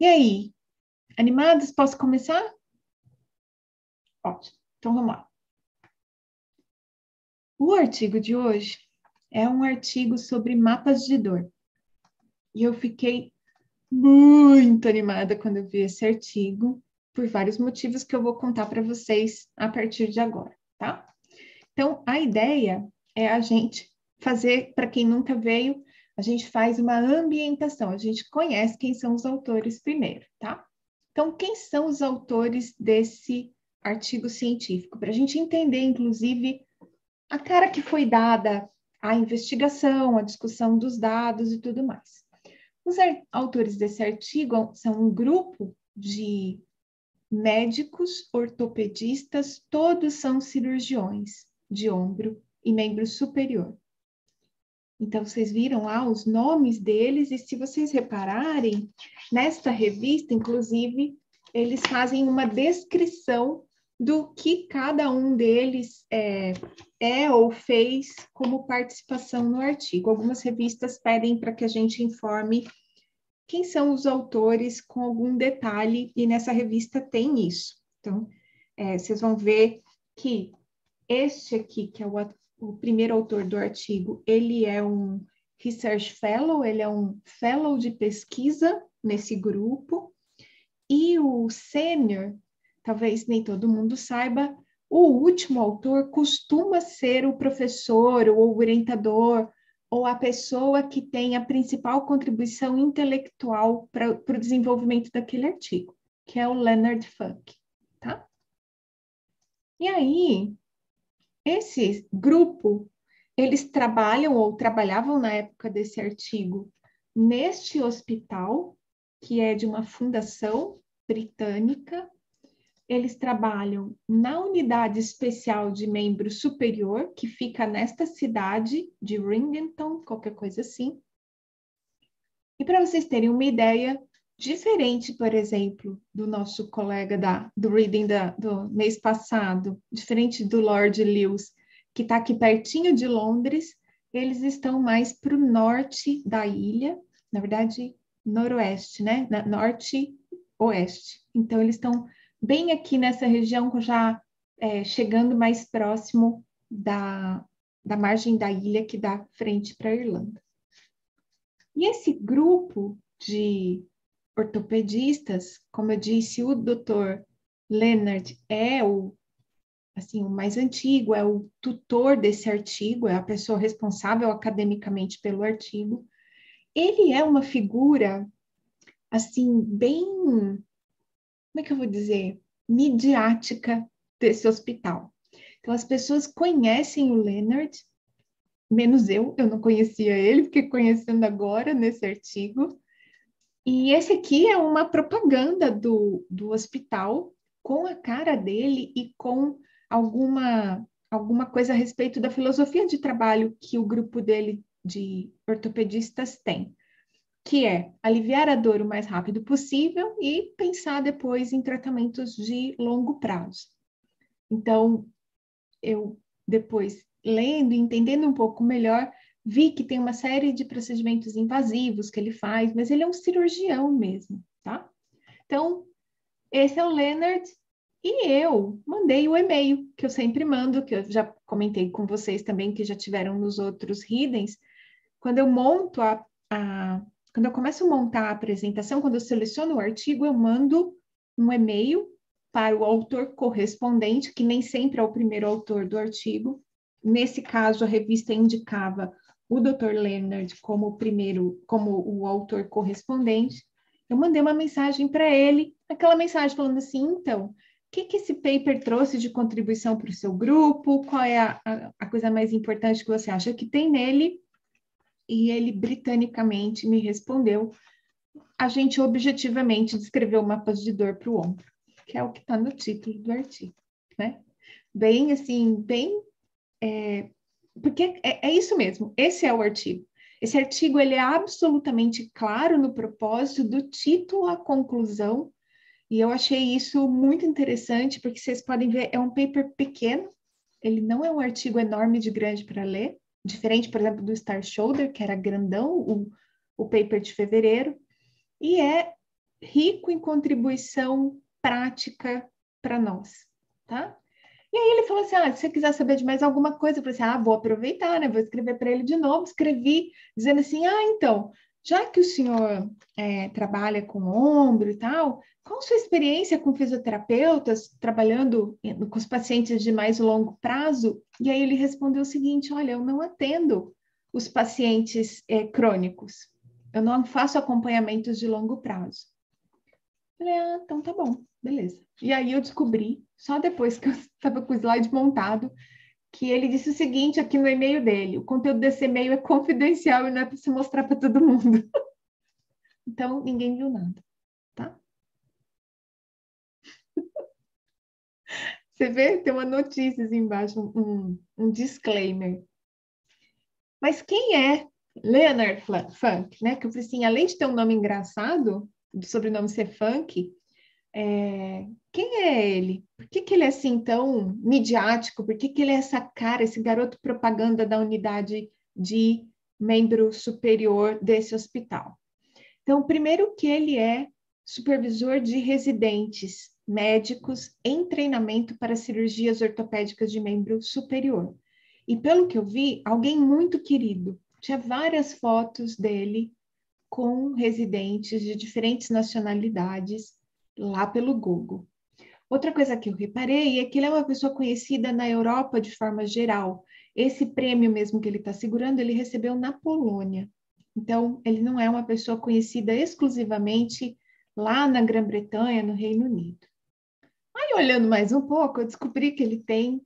E aí, animados? Posso começar? Ótimo, então vamos lá. O artigo de hoje é um artigo sobre mapas de dor. E eu fiquei muito animada quando eu vi esse artigo, por vários motivos que eu vou contar para vocês a partir de agora, tá? Então, a ideia é a gente fazer, para quem nunca veio, a gente faz uma ambientação, a gente conhece quem são os autores primeiro, tá? Então, quem são os autores desse artigo científico? Para a gente entender, inclusive, a cara que foi dada à investigação, à discussão dos dados e tudo mais. Os autores desse artigo são um grupo de médicos, ortopedistas, todos são cirurgiões de ombro e membro superior. Então, vocês viram lá os nomes deles, e se vocês repararem, nesta revista, inclusive, eles fazem uma descrição do que cada um deles é ou fez como participação no artigo. Algumas revistas pedem para que a gente informe quem são os autores com algum detalhe, e nessa revista tem isso. Então, vocês vão ver que este aqui, que é o primeiro autor do artigo, ele é um Research Fellow, ele é um Fellow de pesquisa nesse grupo, e o Sênior, talvez nem todo mundo saiba, o último autor costuma ser o professor ou o orientador, ou a pessoa que tem a principal contribuição intelectual para o desenvolvimento daquele artigo, que é o Leonard Funk, tá? E aí, esse grupo, eles trabalham ou trabalhavam na época desse artigo neste hospital, que é de uma fundação britânica. Eles trabalham na unidade especial de membro superior, que fica nesta cidade de Ringington, qualquer coisa assim. E para vocês terem uma ideia, diferente, por exemplo, do nosso colega do reading do mês passado, diferente do Lord Lewis, que está aqui pertinho de Londres, eles estão mais para o norte da ilha, na verdade, noroeste, né? Norte-oeste. Então, eles estão bem aqui nessa região, já chegando mais próximo da margem da ilha que dá frente para a Irlanda. E esse grupo de ortopedistas, como eu disse, o Dr. Leonard é o mais antigo, é o tutor desse artigo, é a pessoa responsável academicamente pelo artigo. Ele é uma figura, bem, como é que eu vou dizer, midiática desse hospital. Então, as pessoas conhecem o Leonard, menos eu não conhecia ele, fiquei conhecendo agora nesse artigo. E esse aqui é uma propaganda do hospital com a cara dele e com alguma coisa a respeito da filosofia de trabalho que o grupo dele de ortopedistas tem, que é aliviar a dor o mais rápido possível e pensar depois em tratamentos de longo prazo. Então, eu depois, lendo e entendendo um pouco melhor, vi que tem uma série de procedimentos invasivos que ele faz, mas ele é um cirurgião mesmo, tá? Então, esse é o Leonard, e eu mandei o e-mail que eu sempre mando, que eu já comentei com vocês também, que já tiveram nos outros readings. Quando eu monto quando eu começo a montar a apresentação, quando eu seleciono o artigo, eu mando um e-mail para o autor correspondente, que nem sempre é o primeiro autor do artigo. Nesse caso, a revista indicava o Dr. Leonard como o autor correspondente. Eu mandei uma mensagem para ele, aquela mensagem falando assim, então, o que esse paper trouxe de contribuição para o seu grupo? Qual é a coisa mais importante que você acha que tem nele? E ele britanicamente me respondeu: a gente objetivamente descreveu mapas de dor para o ombro, que é o que está no título do artigo, né? Bem, porque é isso mesmo, esse é o artigo. Esse artigo, ele é absolutamente claro no propósito, do título à conclusão, e eu achei isso muito interessante, porque vocês podem ver, é um paper pequeno, ele não é um artigo enorme de grande para ler, diferente, por exemplo, do Star Shoulder, que era grandão, o paper de fevereiro, e é rico em contribuição prática para nós, tá? E aí ele falou assim, se você quiser saber de mais alguma coisa, eu falei assim, vou aproveitar, né? Vou escrever para ele de novo. Escrevi dizendo assim, então, já que o senhor trabalha com ombro e tal, qual a sua experiência com fisioterapeutas trabalhando com os pacientes de mais longo prazo? E aí ele respondeu o seguinte, olha, eu não atendo os pacientes crônicos. Eu não faço acompanhamentos de longo prazo. Falei, então tá bom, beleza. E aí eu descobri, só depois que eu estava com o slide montado, que ele disse o seguinte aqui no e-mail dele: o conteúdo desse e-mail é confidencial e não é para se mostrar para todo mundo. Então, ninguém viu nada, tá? Você vê, tem uma notícia assim embaixo, um disclaimer. Mas quem é Leonard Funk, né? Que eu falei assim, além de ter um nome engraçado, do sobrenome ser Funk, quem é ele? Por que ele é assim tão midiático? Por que ele é essa cara, esse garoto propaganda da unidade de membro superior desse hospital? Então, primeiro que ele é supervisor de residentes médicos em treinamento para cirurgias ortopédicas de membro superior. E pelo que eu vi, alguém muito querido. Tinha várias fotos dele com residentes de diferentes nacionalidades lá pelo Google. Outra coisa que eu reparei é que ele é uma pessoa conhecida na Europa de forma geral. Esse prêmio mesmo que ele está segurando, ele recebeu na Polônia. Então, ele não é uma pessoa conhecida exclusivamente lá na Grã-Bretanha, no Reino Unido. Aí, olhando mais um pouco, eu descobri que ele tem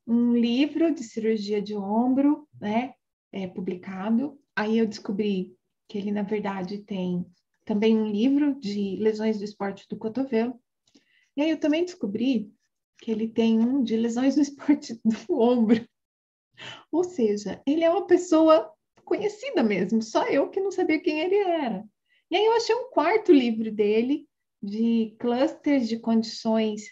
um livro de cirurgia de ombro, né, publicado. Aí eu descobri que ele, na verdade, tem também um livro de lesões do esporte do cotovelo. E aí eu também descobri que ele tem um de lesões no esporte do ombro. Ou seja, ele é uma pessoa conhecida mesmo, só eu que não sabia quem ele era. E aí eu achei um quarto livro dele de clusters de condições,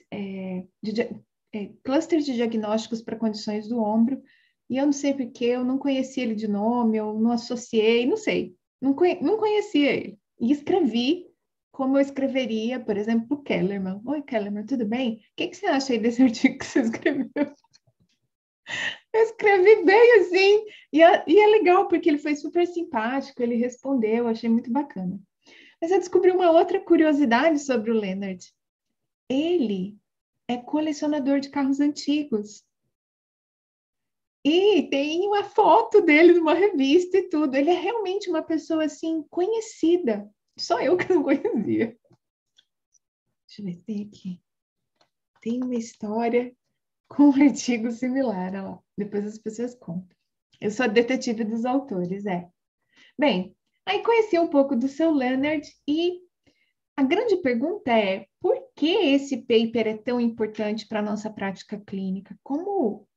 clusters de diagnósticos para condições do ombro, e eu não sei porque eu não conhecia ele de nome, eu não associei, não sei, não conhecia ele. E escrevi como eu escreveria, por exemplo, o Kellerman. Oi, Kellerman, tudo bem? O que você acha aí desse artigo que você escreveu? Eu escrevi bem assim, e é legal, porque ele foi super simpático, ele respondeu, achei muito bacana. Mas eu descobri uma outra curiosidade sobre o Leonard. Ele é colecionador de carros antigos. E tem uma foto dele numa revista e tudo. Ele é realmente uma pessoa assim conhecida. Só eu que não conhecia. Deixa eu ver se tem aqui. Tem uma história com um artigo similar. Olha lá. Depois as pessoas contam. Eu sou a detetive dos autores, é. Bem, aí conheci um pouco do seu Leonard e a grande pergunta é: por que esse paper é tão importante para a nossa prática clínica? Como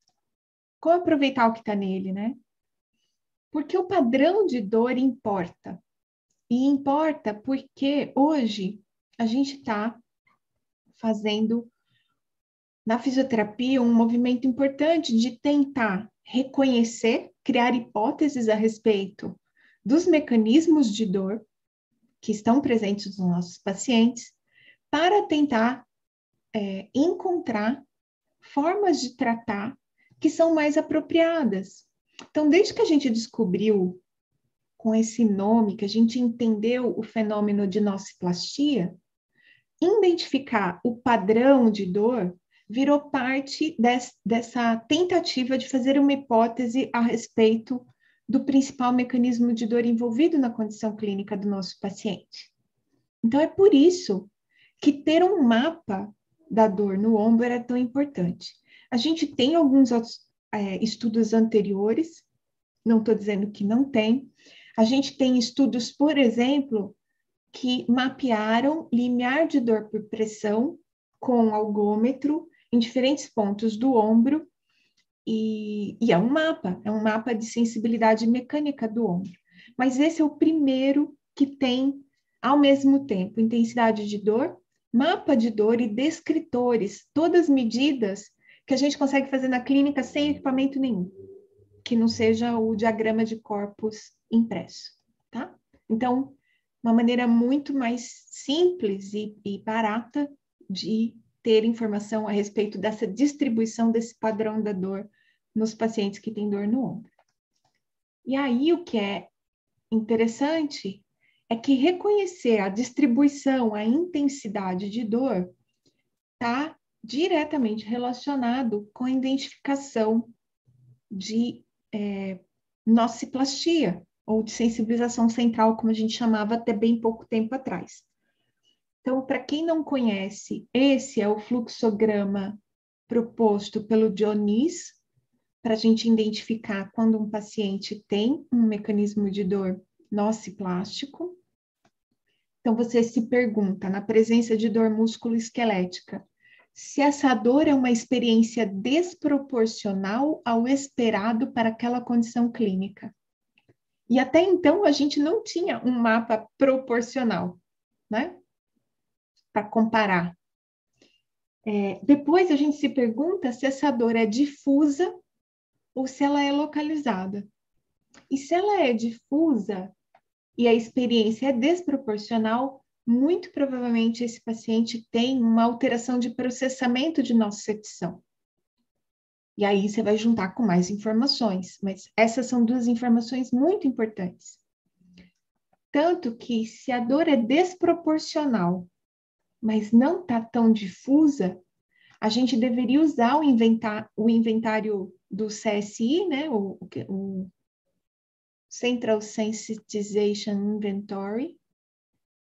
aproveitar o que está nele, né? Porque o padrão de dor importa. E importa porque hoje a gente está fazendo na fisioterapia um movimento importante de tentar reconhecer, criar hipóteses a respeito dos mecanismos de dor que estão presentes nos nossos pacientes, para tentar encontrar formas de tratar que são mais apropriadas. Então, desde que a gente descobriu com esse nome, que a gente entendeu o fenômeno de nociplastia, identificar o padrão de dor virou parte dessa tentativa de fazer uma hipótese a respeito do principal mecanismo de dor envolvido na condição clínica do nosso paciente. Então, é por isso que ter um mapa da dor no ombro era tão importante. A gente tem alguns estudos anteriores, não estou dizendo que não tem. A gente tem estudos, por exemplo, que mapearam limiar de dor por pressão com algômetro em diferentes pontos do ombro, e é um mapa de sensibilidade mecânica do ombro. Mas esse é o primeiro que tem, ao mesmo tempo, intensidade de dor, mapa de dor e descritores, todas medidas que a gente consegue fazer na clínica sem equipamento nenhum, que não seja o diagrama de corpos impresso, tá? Então, uma maneira muito mais simples e barata de ter informação a respeito dessa distribuição desse padrão da dor nos pacientes que têm dor no ombro. E aí o que é interessante é que reconhecer a distribuição, a intensidade de dor está diretamente relacionado com a identificação de nociplastia, ou de sensibilização central, como a gente chamava até bem pouco tempo atrás. Então, para quem não conhece, esse é o fluxograma proposto pelo Dionis, para a gente identificar quando um paciente tem um mecanismo de dor nociplástico. Então, você se pergunta, na presença de dor músculo-esquelética, se essa dor é uma experiência desproporcional ao esperado para aquela condição clínica. E até então, a gente não tinha um mapa proporcional, né? Para comparar. Depois, a gente se pergunta se essa dor é difusa ou se ela é localizada. E se ela é difusa e a experiência é desproporcional, muito provavelmente esse paciente tem uma alteração de processamento de nocicepção. E aí você vai juntar com mais informações, mas essas são duas informações muito importantes. Tanto que se a dor é desproporcional, mas não está tão difusa, a gente deveria usar o inventário do CSI, né, o Central Sensitization Inventory,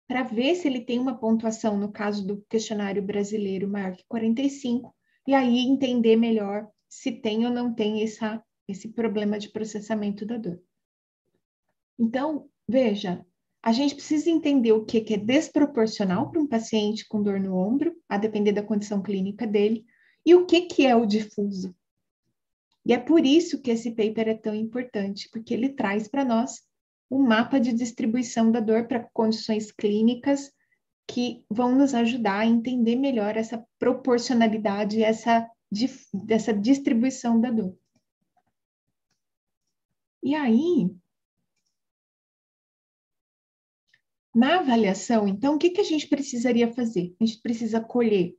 para ver se ele tem uma pontuação, no caso do questionário brasileiro, maior que 45, e aí entender melhor se tem ou não tem esse problema de processamento da dor. Então, veja, a gente precisa entender o que é desproporcional para um paciente com dor no ombro, a depender da condição clínica dele, e o que é o difuso. E é por isso que esse paper é tão importante, porque ele traz para nós um mapa de distribuição da dor para condições clínicas que vão nos ajudar a entender melhor essa proporcionalidade, dessa distribuição da dor. E aí, na avaliação, então, o que a gente precisaria fazer? A gente precisa colher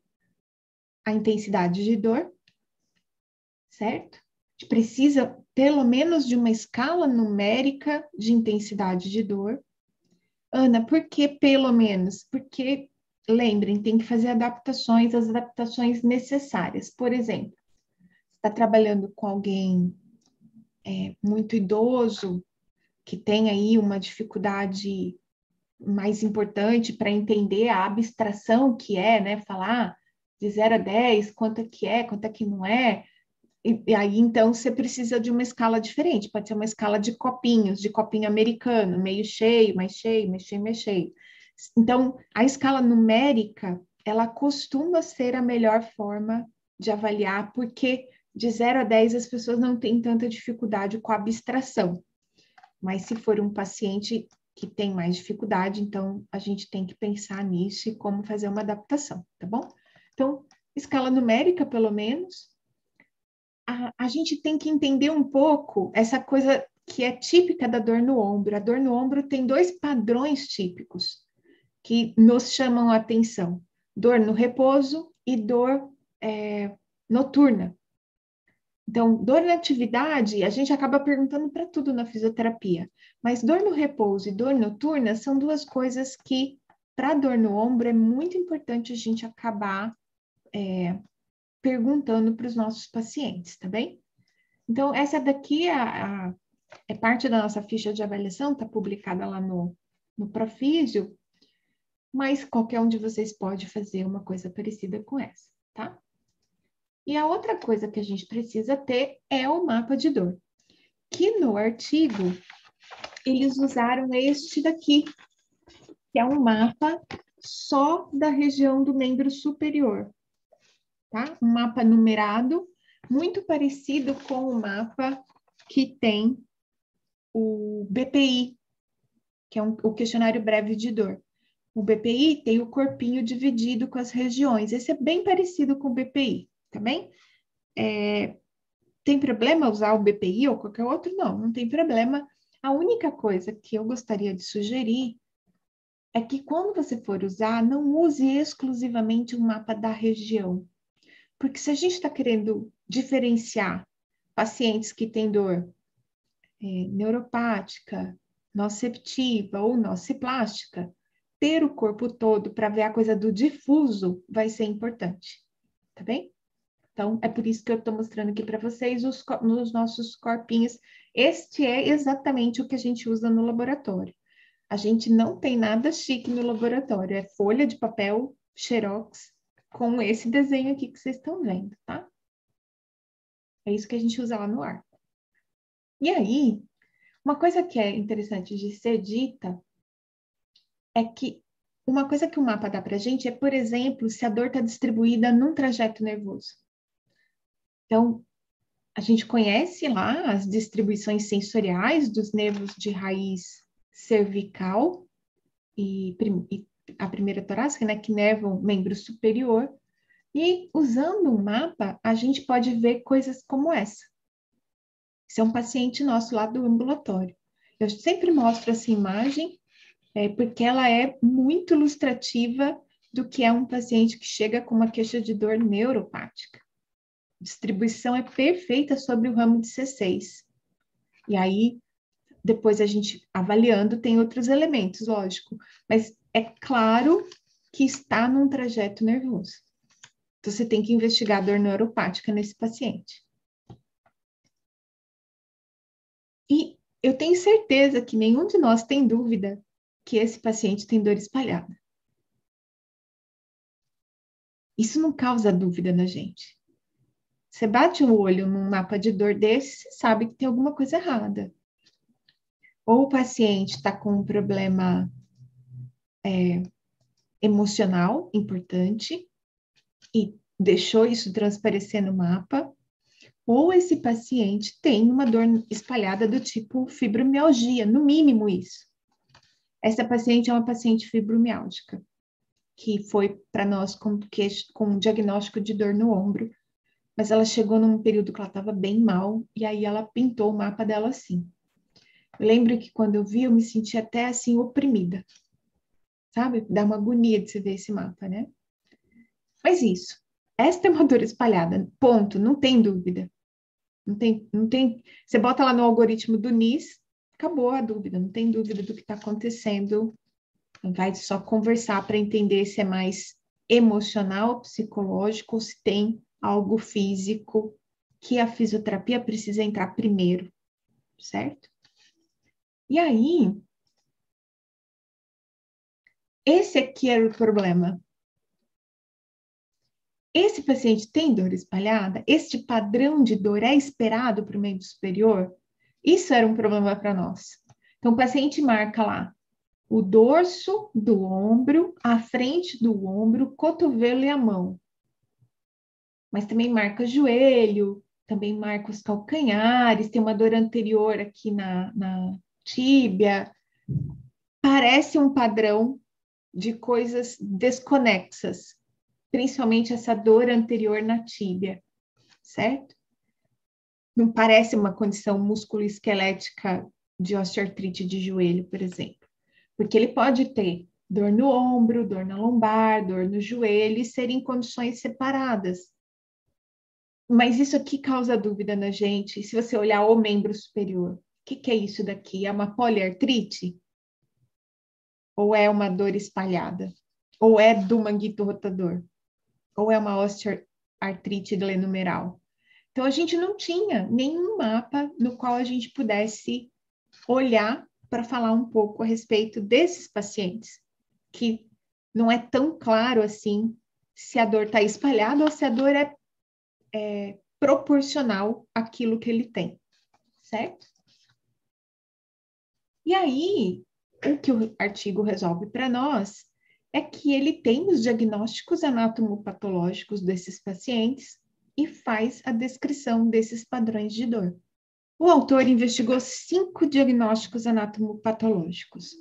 a intensidade de dor, certo? A gente precisa, pelo menos, de uma escala numérica de intensidade de dor. Ana, por que pelo menos? Porque, lembrem, tem que fazer as adaptações necessárias. Por exemplo, está trabalhando com alguém muito idoso, que tem aí uma dificuldade mais importante para entender a abstração que é, né? Falar de 0 a 10, quanto é que não é. E aí, então, você precisa de uma escala diferente. Pode ser uma escala de copinhos, de copinho americano, meio cheio, mais cheio, mais cheio, mais cheio. Então, a escala numérica, ela costuma ser a melhor forma de avaliar, porque de 0 a 10 as pessoas não têm tanta dificuldade com a abstração. Mas se for um paciente que tem mais dificuldade, então a gente tem que pensar nisso e como fazer uma adaptação, tá bom? Então, escala numérica, pelo menos. A gente tem que entender um pouco essa coisa que é típica da dor no ombro. A dor no ombro tem dois padrões típicos que nos chamam a atenção: dor no repouso e dor noturna. Então, dor na atividade, a gente acaba perguntando para tudo na fisioterapia, mas dor no repouso e dor noturna são duas coisas que, para dor no ombro, é muito importante a gente acabar perguntando para os nossos pacientes, tá bem? Então, essa daqui é parte da nossa ficha de avaliação, está publicada lá no Profísio, mas qualquer um de vocês pode fazer uma coisa parecida com essa, tá? E a outra coisa que a gente precisa ter é o mapa de dor, que no artigo eles usaram este daqui, que é um mapa só da região do membro superior, tá? Um mapa numerado, muito parecido com o mapa que tem o BPI, que é o questionário breve de dor. O BPI tem o corpinho dividido com as regiões. Esse é bem parecido com o BPI, tá bem? Tem problema usar o BPI ou qualquer outro? Não, não tem problema. A única coisa que eu gostaria de sugerir é que quando você for usar, não use exclusivamente um mapa da região. Porque se a gente está querendo diferenciar pacientes que têm dor neuropática, nociceptiva ou nociplástica, ter o corpo todo para ver a coisa do difuso vai ser importante, tá bem? Então, é por isso que eu estou mostrando aqui para vocês os nossos corpinhos. Este é exatamente o que a gente usa no laboratório. A gente não tem nada chique no laboratório, é folha de papel, xerox, com esse desenho aqui que vocês estão vendo, tá? É isso que a gente usa lá no ar. E aí, uma coisa que é interessante de ser dita é que uma coisa que o mapa dá para a gente é, por exemplo, se a dor está distribuída num trajeto nervoso. Então, a gente conhece lá as distribuições sensoriais dos nervos de raiz cervical e a primeira torácica, né, que nervam o membro superior. E usando um mapa, a gente pode ver coisas como essa. Esse é um paciente nosso lá do ambulatório. Eu sempre mostro essa imagem, porque ela é muito ilustrativa do que é um paciente que chega com uma queixa de dor neuropática. A distribuição é perfeita sobre o ramo de C6. E aí, depois a gente avaliando, tem outros elementos, lógico, mas é claro que está num trajeto nervoso. Então, você tem que investigar a dor neuropática nesse paciente. E eu tenho certeza que nenhum de nós tem dúvida que esse paciente tem dor espalhada. Isso não causa dúvida na gente. Você bate o olho num mapa de dor desse, você sabe que tem alguma coisa errada. Ou o paciente está com um problema emocional importante e deixou isso transparecer no mapa, ou esse paciente tem uma dor espalhada do tipo fibromialgia, no mínimo isso. Essa paciente é uma paciente fibromiálgica, que foi para nós com um diagnóstico de dor no ombro, mas ela chegou num período que ela estava bem mal, e aí ela pintou o mapa dela assim. Eu lembro que quando eu vi, eu me senti até assim oprimida, sabe? Dá uma agonia de se ver esse mapa, né? Mas isso, esta é uma dor espalhada, ponto, não tem dúvida. Não tem. Você bota lá no algoritmo do NIS, acabou a dúvida, não tem dúvida do que está acontecendo. Vai só conversar para entender se é mais emocional, psicológico, ou se tem algo físico que a fisioterapia precisa entrar primeiro, certo? E aí, esse aqui era o problema. Esse paciente tem dor espalhada? Este padrão de dor é esperado para o membro superior? Isso era um problema para nós. Então, o paciente marca lá o dorso do ombro, a frente do ombro, o cotovelo e a mão. Mas também marca joelho, também marca os calcanhares, tem uma dor anterior aqui na tíbia. Parece um padrão de coisas desconexas, principalmente essa dor anterior na tíbia, certo? Não parece uma condição musculoesquelética de osteoartrite de joelho, por exemplo. Porque ele pode ter dor no ombro, dor na lombar, dor no joelho e serem condições separadas. Mas isso aqui causa dúvida na gente. Se você olhar o membro superior, o que é isso daqui? É uma poliartrite? Ou é uma dor espalhada? Ou é do manguito rotador? Ou é uma osteoartrite glenumeral? Então, a gente não tinha nenhum mapa no qual a gente pudesse olhar para falar um pouco a respeito desses pacientes, que não é tão claro assim se a dor está espalhada ou se a dor é proporcional àquilo que ele tem, certo? E aí, o que o artigo resolve para nós é que ele tem os diagnósticos anatomopatológicos desses pacientes e faz a descrição desses padrões de dor. O autor investigou 5 diagnósticos anatomopatológicos.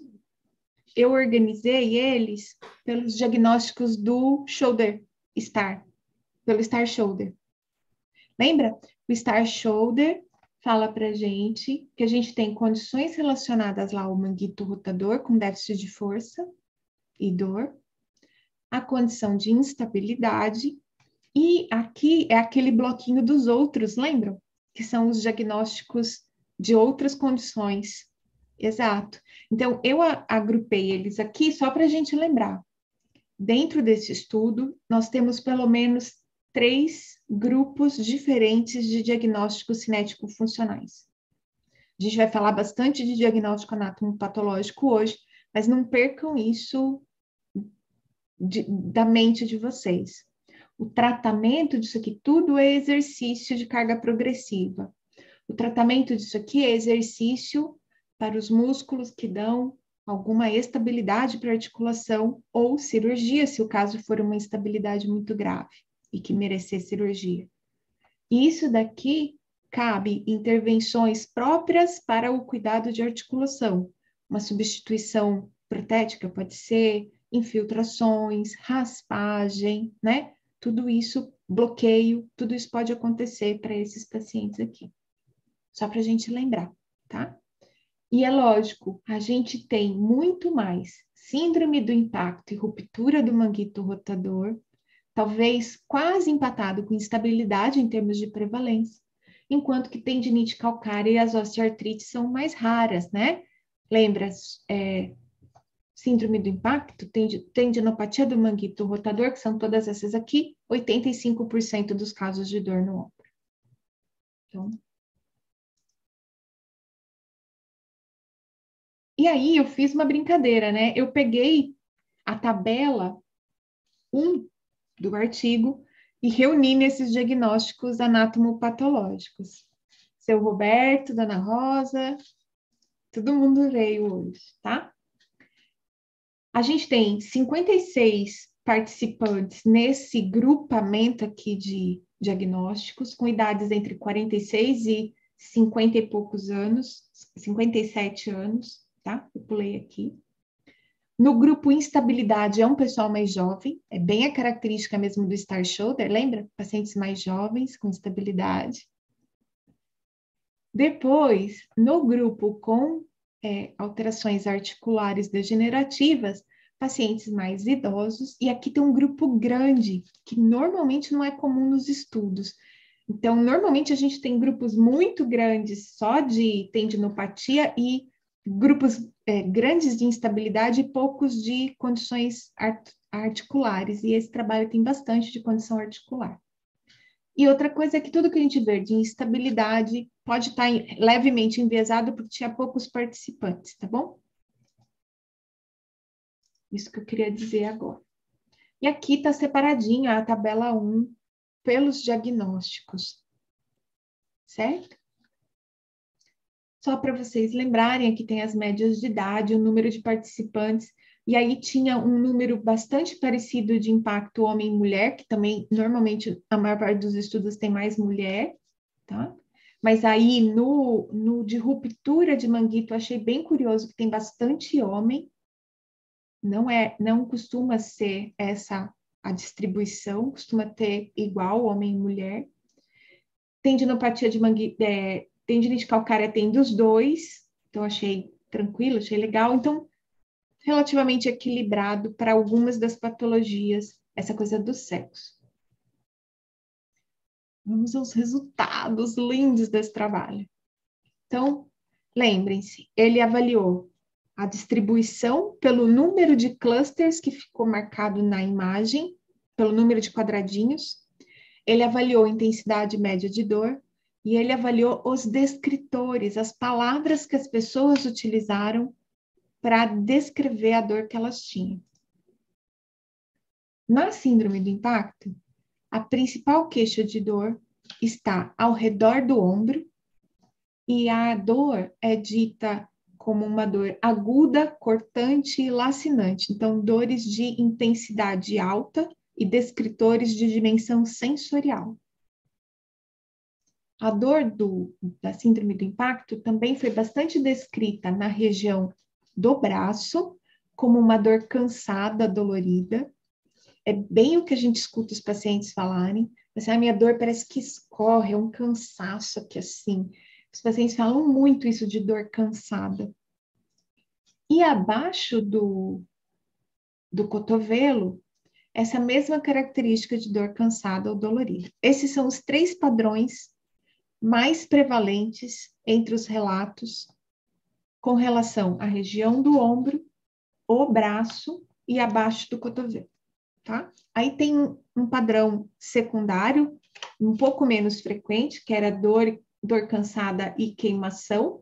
Eu organizei eles pelos diagnósticos do Shoulder Star, pelo Star Shoulder. Lembra? O Star Shoulder fala para gente que a gente tem condições relacionadas lá ao manguito rotador com déficit de força, e dor, a condição de instabilidade, e aqui é aquele bloquinho dos outros, lembram? Que são os diagnósticos de outras condições. Exato. Então, eu agrupei eles aqui só para a gente lembrar. Dentro desse estudo, nós temos pelo menos 3 grupos diferentes de diagnósticos cinético-funcionais. A gente vai falar bastante de diagnóstico anátomo-patológico hoje, mas não percam isso da mente de vocês. O tratamento disso aqui tudo é exercício de carga progressiva. O tratamento disso aqui é exercício para os músculos que dão alguma estabilidade para a articulação ou cirurgia, se o caso for uma instabilidade muito grave e que merecer cirurgia. E isso daqui cabe intervenções próprias para o cuidado de articulação. Uma substituição protética pode ser infiltrações, raspagem, né? Tudo isso, bloqueio, tudo isso pode acontecer para esses pacientes aqui. Só para a gente lembrar, tá? E é lógico, a gente tem muito mais síndrome do impacto e ruptura do manguito rotador, talvez quase empatado com instabilidade em termos de prevalência, enquanto que tendinite calcária e as osteoartrites são mais raras, né? Lembra, síndrome do impacto, tendinopatia do manguito rotador, que são todas essas aqui, 85% dos casos de dor no ombro. Então, e aí eu fiz uma brincadeira, né? Eu peguei a tabela 1 do artigo e reuni nesses diagnósticos anatomopatológicos. Seu Roberto, Dona Rosa, todo mundo veio hoje, tá? A gente tem 56 participantes nesse grupamento aqui de diagnósticos, com idades entre 46 e 50 e poucos anos, 57 anos, tá? Eu pulei aqui. No grupo instabilidade é um pessoal mais jovem, é bem a característica mesmo do Star Shoulder, lembra? Pacientes mais jovens com instabilidade. Depois, no grupo com alterações articulares degenerativas, pacientes mais idosos, e aqui tem um grupo grande, que normalmente não é comum nos estudos. Então, normalmente a gente tem grupos muito grandes só de tendinopatia e grupos grandes de instabilidade e poucos de condições articulares, e esse trabalho tem bastante de condição articular. E outra coisa é que tudo que a gente vê de instabilidade pode estar levemente enviesado porque tinha poucos participantes, tá bom? Isso que eu queria dizer agora. E aqui está separadinha a tabela 1 pelos diagnósticos, certo? Só para vocês lembrarem, aqui tem as médias de idade, o número de participantes, e aí tinha um número bastante parecido de impacto homem e mulher, que também, normalmente, a maior parte dos estudos tem mais mulher, tá? Mas aí, no de ruptura de manguito, eu achei bem curioso que tem bastante homem, não costuma ser essa a distribuição, costuma ter igual homem e mulher. Tendinopatia de manguito, tendinite calcária tem dos dois, então achei tranquilo, achei legal. Então, relativamente equilibrado para algumas das patologias, essa coisa do sexo. Vamos aos resultados lindos desse trabalho. Então, lembrem-se, ele avaliou a distribuição pelo número de clusters que ficou marcado na imagem, pelo número de quadradinhos. Ele avaliou a intensidade média de dor e ele avaliou os descritores, as palavras que as pessoas utilizaram para descrever a dor que elas tinham. Na síndrome do impacto, a principal queixa de dor está ao redor do ombro e a dor é dita como uma dor aguda, cortante e lacinante. Então, dores de intensidade alta e descritores de dimensão sensorial. A dor da síndrome do impacto também foi bastante descrita na região do braço, como uma dor cansada, dolorida. É bem o que a gente escuta os pacientes falarem. Assim, a minha dor parece que escorre, é um cansaço aqui assim. Os pacientes falam muito isso de dor cansada. E abaixo do cotovelo, essa mesma característica de dor cansada ou dolorida. Esses são os 3 padrões mais prevalentes entre os relatos com relação à região do ombro, o braço e abaixo do cotovelo, tá? Aí tem um padrão secundário, um pouco menos frequente, que era dor cansada e queimação,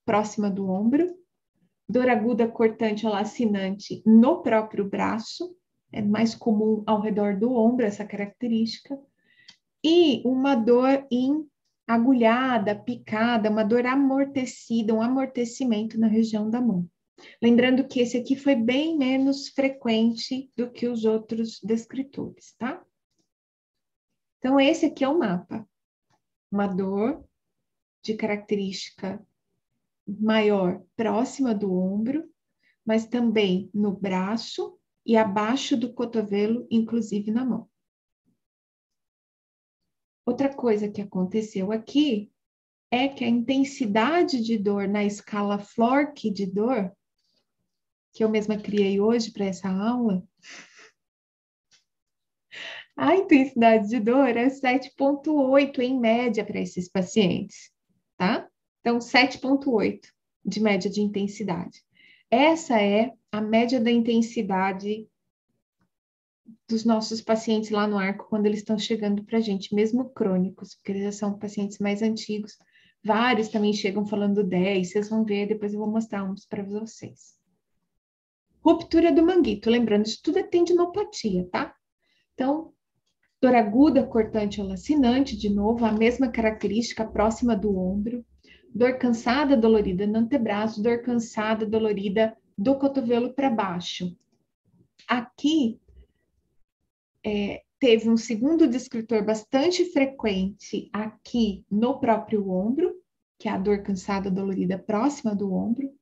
próxima do ombro, dor aguda cortante ou lacinante no próprio braço, é mais comum ao redor do ombro essa característica, e uma dor agulhada, picada, uma dor amortecida, um amortecimento na região da mão. Lembrando que esse aqui foi bem menos frequente do que os outros descritores, tá? Então, esse aqui é o mapa. Uma dor de característica maior próxima do ombro, mas também no braço e abaixo do cotovelo, inclusive na mão. Outra coisa que aconteceu aqui é que a intensidade de dor na escala Florke de dor, que eu mesma criei hoje para essa aula, a intensidade de dor é 7,8 em média para esses pacientes, tá? Então, 7,8 de média de intensidade. Essa é a média da intensidade dos nossos pacientes lá no arco quando eles estão chegando para a gente, mesmo crônicos, porque eles já são pacientes mais antigos. Vários também chegam falando 10, vocês vão ver, depois eu vou mostrar uns para vocês. Ruptura do manguito, lembrando, isso tudo é tendinopatia, tá? Então, dor aguda, cortante ou lacinante, de novo, a mesma característica próxima do ombro. Dor cansada, dolorida no antebraço, dor cansada, dolorida do cotovelo para baixo. Aqui, teve um segundo descritor bastante frequente aqui no próprio ombro, que é a dor cansada, dolorida próxima do ombro.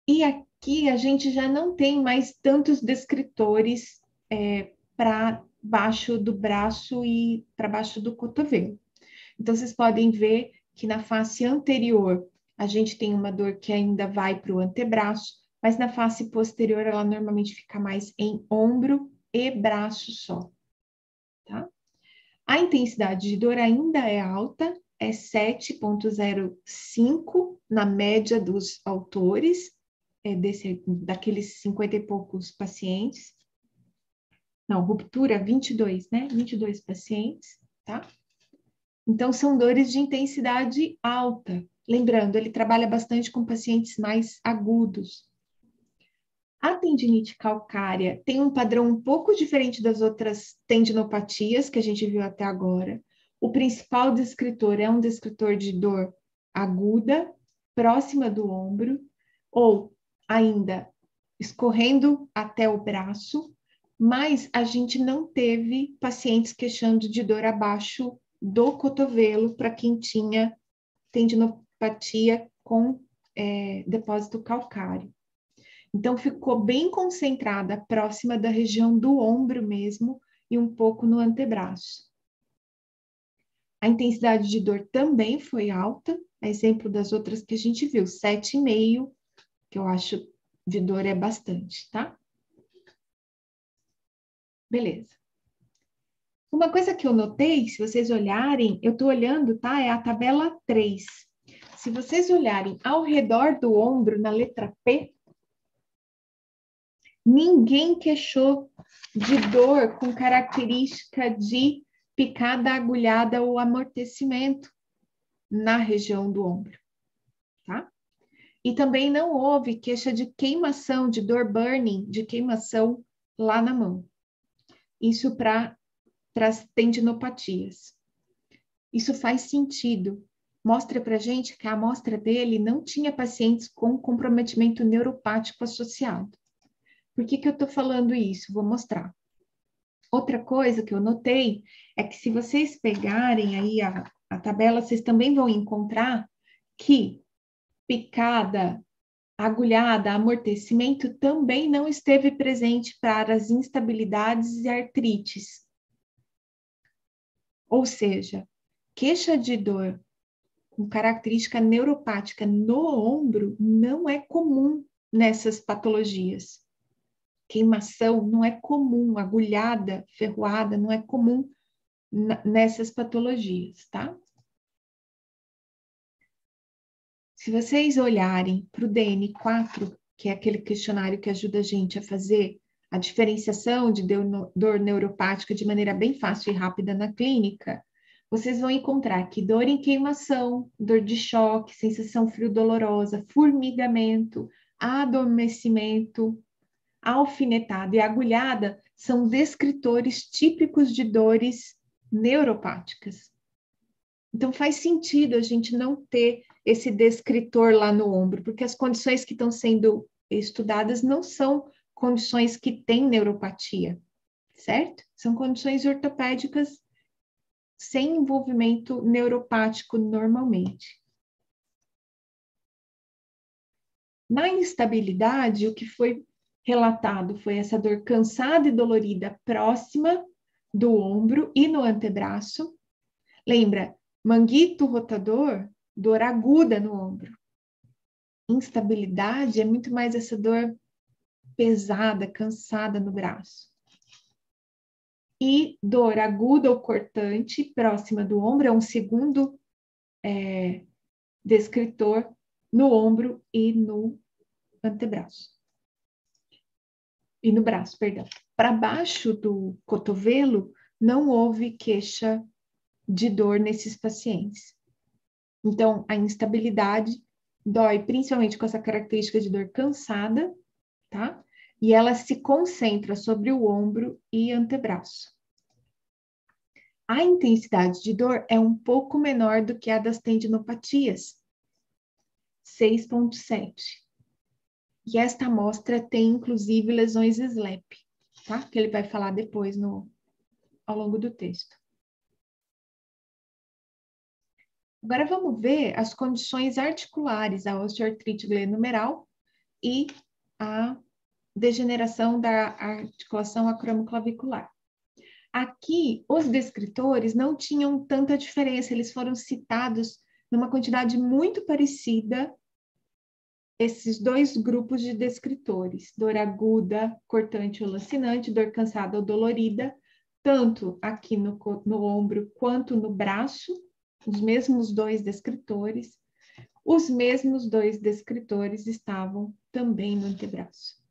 E aqui a gente já não tem mais tantos descritores para baixo do braço e para baixo do cotovelo. Então, vocês podem ver que na face anterior a gente tem uma dor que ainda vai para o antebraço, mas na face posterior ela normalmente fica mais em ombro e braço só, tá? A intensidade de dor ainda é alta, é 7,05 na média dos autores, daqueles 50 e poucos pacientes. Não, ruptura, 22, né? 22 pacientes, tá? Então, são dores de intensidade alta. Lembrando, ele trabalha bastante com pacientes mais agudos. A tendinite calcária tem um padrão um pouco diferente das outras tendinopatias que a gente viu até agora. O principal descritor é um descritor de dor aguda, próxima do ombro, ou ainda escorrendo até o braço, mas a gente não teve pacientes queixando de dor abaixo do cotovelo para quem tinha tendinopatia com depósito calcário. Então, ficou bem concentrada, próxima da região do ombro mesmo e um pouco no antebraço. A intensidade de dor também foi alta, a exemplo das outras que a gente viu, 7,5, que eu acho de dor é bastante, tá? Beleza. Uma coisa que eu notei, se vocês olharem, eu estou olhando, tá? É a tabela 3. Se vocês olharem ao redor do ombro, na letra P, ninguém queixou de dor com característica de picada agulhada ou amortecimento na região do ombro, tá? E também não houve queixa de queimação, de dor burning, de queimação lá na mão. Isso para as tendinopatias. Isso faz sentido. Mostra para gente que a amostra dele não tinha pacientes com comprometimento neuropático associado. Por que eu estou falando isso? Vou mostrar. Outra coisa que eu notei é que se vocês pegarem aí a tabela, vocês também vão encontrar que picada, agulhada, amortecimento também não esteve presente para as instabilidades e artrites. Ou seja, queixa de dor com característica neuropática no ombro não é comum nessas patologias. queimação não é comum, agulhada, ferroada não é comum nessas patologias, tá? Se vocês olharem para o DN4, que é aquele questionário que ajuda a gente a fazer a diferenciação de dor neuropática de maneira bem fácil e rápida na clínica, vocês vão encontrar que dor em queimação, dor de choque, sensação frio dolorosa, formigamento, adormecimento, alfinetada e agulhada são descritores típicos de dores neuropáticas. Então, faz sentido a gente não ter esse descritor lá no ombro, porque as condições que estão sendo estudadas não são condições que têm neuropatia, certo? São condições ortopédicas sem envolvimento neuropático normalmente. Na instabilidade, o que foi relatado foi essa dor cansada e dolorida próxima do ombro e no antebraço. Lembra, manguito rotador, dor aguda no ombro. Instabilidade é muito mais essa dor pesada, cansada no braço. E dor aguda ou cortante, próxima do ombro, é um segundo descritor no ombro e no antebraço. E no braço, perdão. Para baixo do cotovelo, não houve queixa de dor nesses pacientes. Então, a instabilidade dói principalmente com essa característica de dor cansada, tá? E ela se concentra sobre o ombro e antebraço. A intensidade de dor é um pouco menor do que a das tendinopatias, 6,7. E esta amostra tem, inclusive, lesões SLEP, tá? Que ele vai falar depois ao longo do texto. Agora vamos ver as condições articulares, a osteoartrite glenohumeral e a degeneração da articulação acromioclavicular. Aqui, os descritores não tinham tanta diferença, eles foram citados numa quantidade muito parecida, esses dois grupos de descritores, dor aguda, cortante ou lacinante, dor cansada ou dolorida, tanto aqui no ombro quanto no braço, os mesmos dois descritores. Os mesmos dois descritores estavam também no antebraço.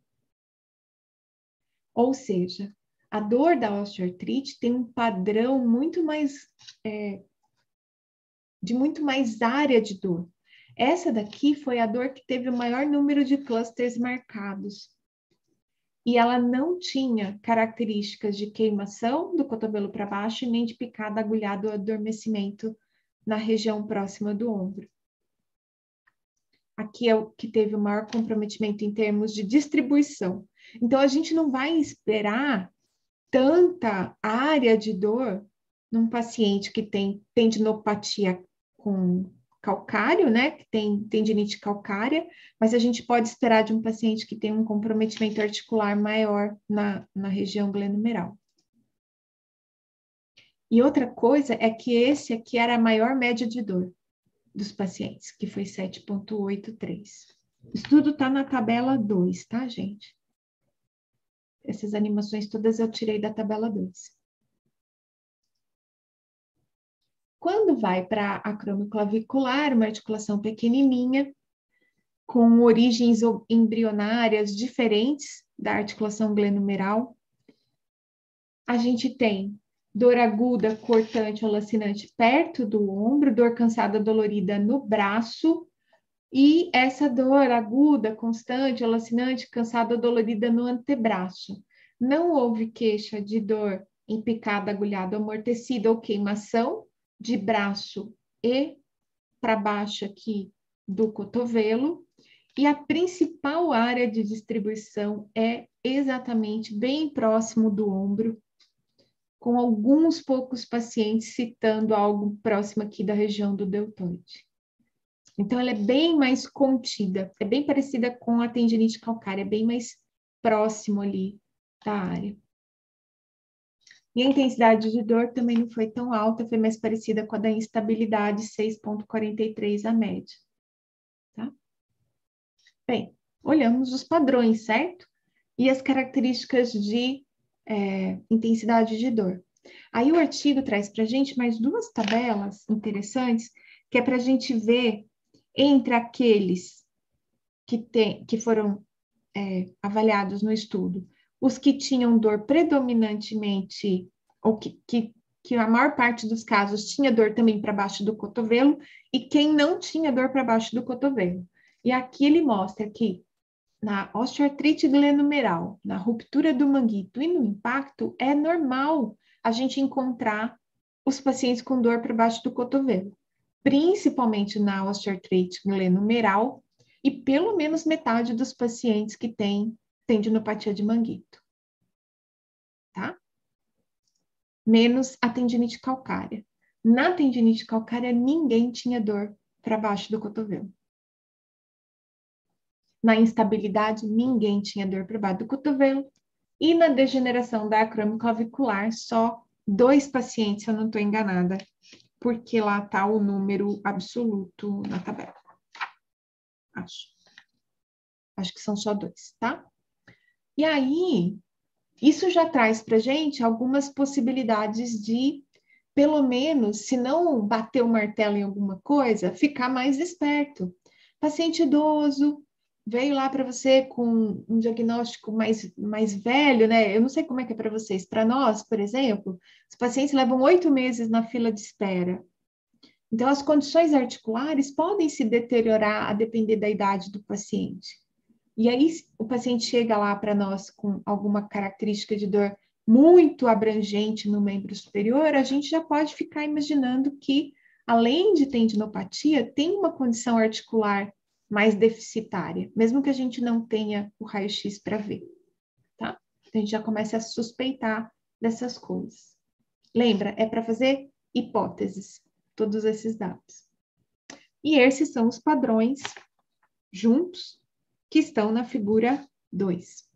Ou seja, a dor da osteoartrite tem um padrão muito mais, de muito mais área de dor. Essa daqui foi a dor que teve o maior número de clusters marcados. E ela não tinha características de queimação do cotovelo para baixo e nem de picada, agulhada ou adormecimento na região próxima do ombro. Aqui é o que teve o maior comprometimento em termos de distribuição. Então, a gente não vai esperar tanta área de dor num paciente que tem tendinopatia com calcário, né, que tem tendinite calcária, mas a gente pode esperar de um paciente que tem um comprometimento articular maior na região glenohumeral. E outra coisa é que esse aqui era a maior média de dor dos pacientes, que foi 7,83. O estudo está na tabela 2, tá, gente? Essas animações todas eu tirei da tabela 2. Quando vai para a acromioclavicular, uma articulação pequenininha, com origens embrionárias diferentes da articulação glenohumeral, a gente tem dor aguda, cortante ou lacinante perto do ombro, dor cansada dolorida no braço, e essa dor aguda, constante, lacinante, cansada dolorida no antebraço. Não houve queixa de dor em picada, agulhada, amortecida ou queimação de braço e para baixo aqui do cotovelo. E a principal área de distribuição é exatamente bem próximo do ombro, com alguns poucos pacientes citando algo próximo aqui da região do deltoide. Então, ela é bem mais contida, é bem parecida com a tendinite calcária, é bem mais próximo ali da área. E a intensidade de dor também não foi tão alta, foi mais parecida com a da instabilidade, 6,43 a média. Tá? Bem, olhamos os padrões, certo? e as características de intensidade de dor. Aí o artigo traz para a gente mais duas tabelas interessantes, que é para a gente ver entre aqueles que foram avaliados no estudo, os que tinham dor predominantemente, ou que a maior parte dos casos tinha dor também para baixo do cotovelo, e quem não tinha dor para baixo do cotovelo. E aqui ele mostra que na osteoartrite glenumeral, na ruptura do manguito e no impacto, é normal a gente encontrar os pacientes com dor para baixo do cotovelo, principalmente na osteoartrite glenumeral e pelo menos metade dos pacientes que têm tendinopatia de manguito, tá? Menos a tendinite calcária. Na tendinite calcária, ninguém tinha dor para baixo do cotovelo. Na instabilidade, ninguém tinha dor para baixo do cotovelo. E na degeneração da acromioclavicular, só 2 pacientes, se eu não estou enganada, porque lá está o número absoluto na tabela. Acho que são só 2, tá? E aí, isso já traz para a gente algumas possibilidades de, pelo menos, se não bater o martelo em alguma coisa, ficar mais esperto. Paciente idoso, veio lá para você com um diagnóstico mais velho, né? Eu não sei como é que é para vocês. Para nós, por exemplo, os pacientes levam 8 meses na fila de espera. Então, as condições articulares podem se deteriorar a depender da idade do paciente. E aí, o paciente chega lá para nós com alguma característica de dor muito abrangente no membro superior, a gente já pode ficar imaginando que, além de tendinopatia, tem uma condição articular mais deficitária, mesmo que a gente não tenha o raio-x para ver, tá? Então, a gente já começa a suspeitar dessas coisas. Lembra, é para fazer hipóteses, todos esses dados. E esses são os padrões juntos que estão na figura 2.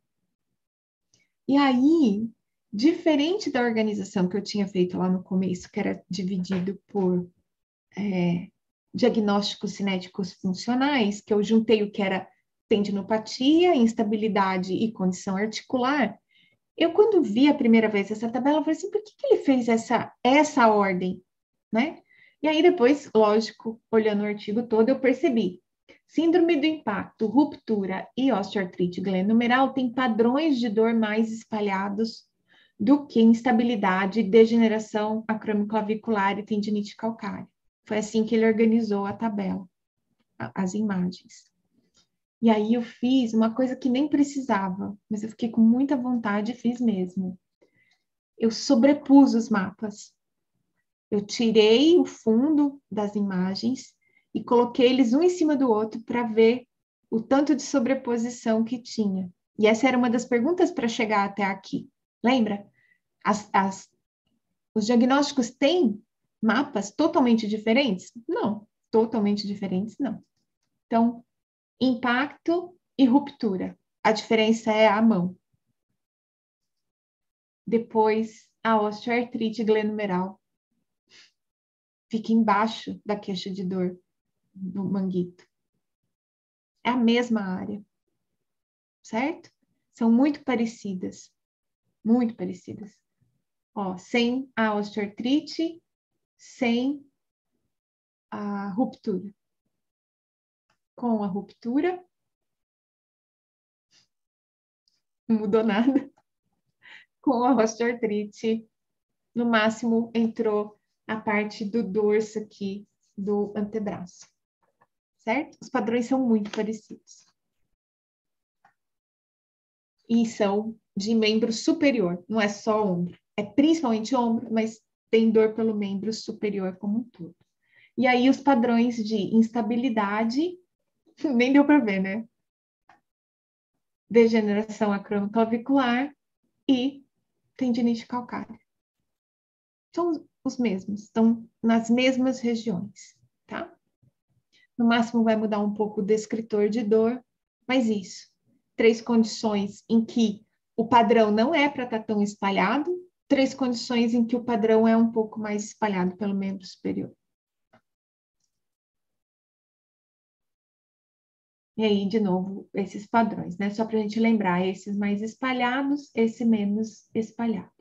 E aí, diferente da organização que eu tinha feito lá no começo, que era dividido por diagnósticos cinéticos funcionais, que eu juntei o que era tendinopatia, instabilidade e condição articular, eu quando vi a primeira vez essa tabela, eu falei assim, por que ele fez essa ordem, né? E aí depois, lógico, olhando o artigo todo, eu percebi. Síndrome do impacto, ruptura e osteoartrite glenumeral têm padrões de dor mais espalhados do que instabilidade, degeneração acromioclavicular e tendinite calcária. Foi assim que ele organizou a tabela, as imagens. E aí eu fiz uma coisa que nem precisava, mas eu fiquei com muita vontade e fiz mesmo. Eu sobrepus os mapas. Eu tirei o fundo das imagens e coloquei eles um em cima do outro para ver o tanto de sobreposição que tinha. E essa era uma das perguntas para chegar até aqui. Lembra? Os diagnósticos têm mapas totalmente diferentes? Não, totalmente diferentes não. Então, impacto e ruptura. A diferença é a mão. Depois, a osteoartrite glenumeral fica embaixo da queixa de dor do manguito. É a mesma área, certo? São muito parecidas, muito parecidas. Ó, sem a osteoartrite, sem a ruptura. Com a ruptura, não mudou nada. Com a osteoartrite, no máximo entrou a parte do dorso aqui do antebraço, certo? Os padrões são muito parecidos. E são de membro superior, não é só ombro. É principalmente ombro, mas tem dor pelo membro superior como um todo. E aí os padrões de instabilidade, nem deu para ver, né? Degeneração acromioclavicular e tendinite calcária. São os mesmos, estão nas mesmas regiões, tá? No máximo vai mudar um pouco o descritor de dor, mas isso. 3 condições em que o padrão não é para estar tão espalhado, 3 condições em que o padrão é um pouco mais espalhado pelo membro superior. E aí, de novo, esses padrões, né? Só para a gente lembrar, esses mais espalhados, esse menos espalhado.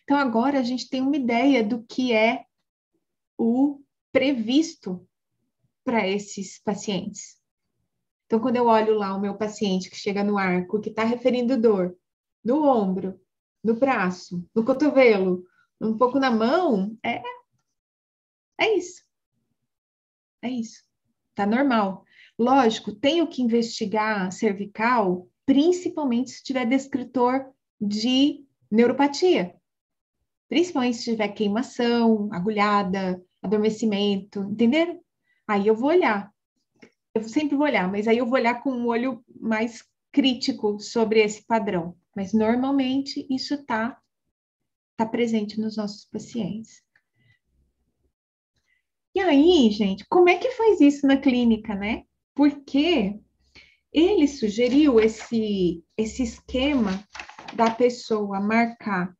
Então, agora a gente tem uma ideia do que é o previsto para esses pacientes. Então, quando eu olho lá o meu paciente que chega no arco, que está referindo dor no ombro, no braço, no cotovelo, um pouco na mão, é isso. É isso. Tá normal. Lógico, tenho que investigar a cervical, principalmente se tiver descritor de neuropatia. Principalmente se tiver queimação, agulhada, adormecimento, entenderam? Aí eu vou olhar. Eu sempre vou olhar, mas aí eu vou olhar com um olho mais crítico sobre esse padrão. Mas normalmente isso tá presente nos nossos pacientes. E aí, gente, como é que faz isso na clínica, né? Porque ele sugeriu esse esquema da pessoa marcar,